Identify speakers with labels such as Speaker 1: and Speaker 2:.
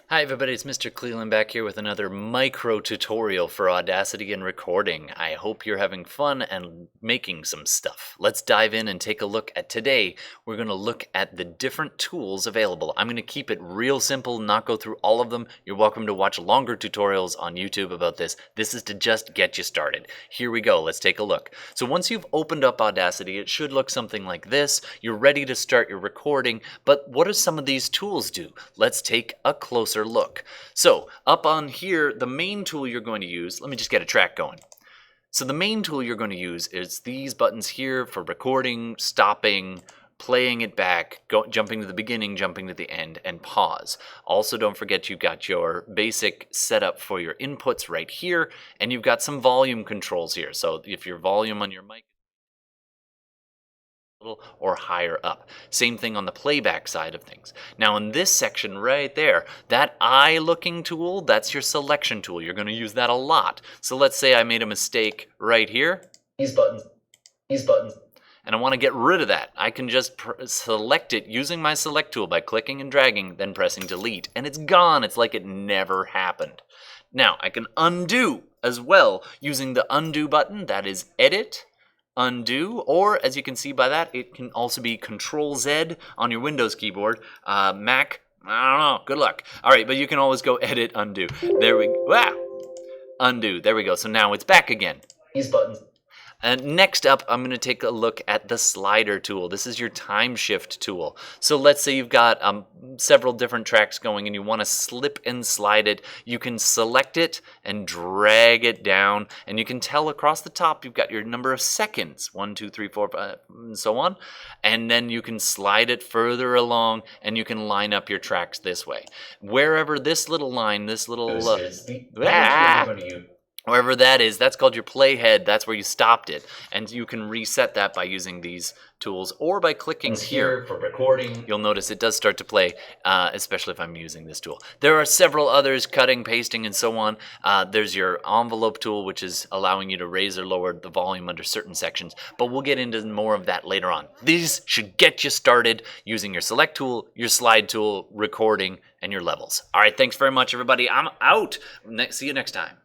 Speaker 1: Hi everybody, it's Mr. Cleland back here with another micro tutorial for Audacity and recording. I hope you're having fun and making some stuff. Let's dive in and take a look at today. We're going to look at the different tools available. I'm going to keep it real simple, not go through all of them. You're welcome to watch longer tutorials on YouTube about this. This is to just get you started. Here we go, let's take a look. So once you've opened up Audacity, it should look something like this. You're ready to start your recording, but what do some of these tools do? Let's take a closer look. So up on here, the main tool you're going to use, let me just get a track going. So the main tool you're going to use is these buttons here for recording, stopping, playing it back, jumping to the beginning, jumping to the end, and pause. Also, don't forget you've got your basic setup for your inputs right here, and you've got some volume controls here. So if your volume on your mic or higher up. Same thing on the playback side of things. Now in this section right there, that eye looking tool, that's your selection tool. You're going to use that a lot. So let's say I made a mistake right here. These buttons. And I want to get rid of that. I can just select it using my select tool by clicking and dragging, then pressing delete. And it's gone. It's like it never happened. Now I can undo as well using the undo button. That is edit, undo, or as you can see by that, it can also be Control-Z on your Windows keyboard. Mac, I don't know, good luck. All right, but you can always go edit, undo. There we go. Undo, there we go. So now it's back again. These buttons. And next up, I'm going to take a look at the slider tool. This is your time shift tool. So let's say you've got several different tracks going and you want to slip and slide it. You can select it and drag it down, and you can tell across the top you've got your number of seconds, 1, 2, 3, 4, 5, and so on. And then you can slide it further along, and you can line up your tracks this way. Wherever this little line, this little wherever that is, that's called your playhead. That's where you stopped it. And you can reset that by using these tools or by clicking here for recording. You'll notice it does start to play, especially if I'm using this tool. There are several others, cutting, pasting, and so on. There's your envelope tool, which is allowing you to raise or lower the volume under certain sections. But we'll get into more of that later on. These should get you started using your select tool, your slide tool, recording, and your levels. All right, thanks very much, everybody. I'm out. See you next time.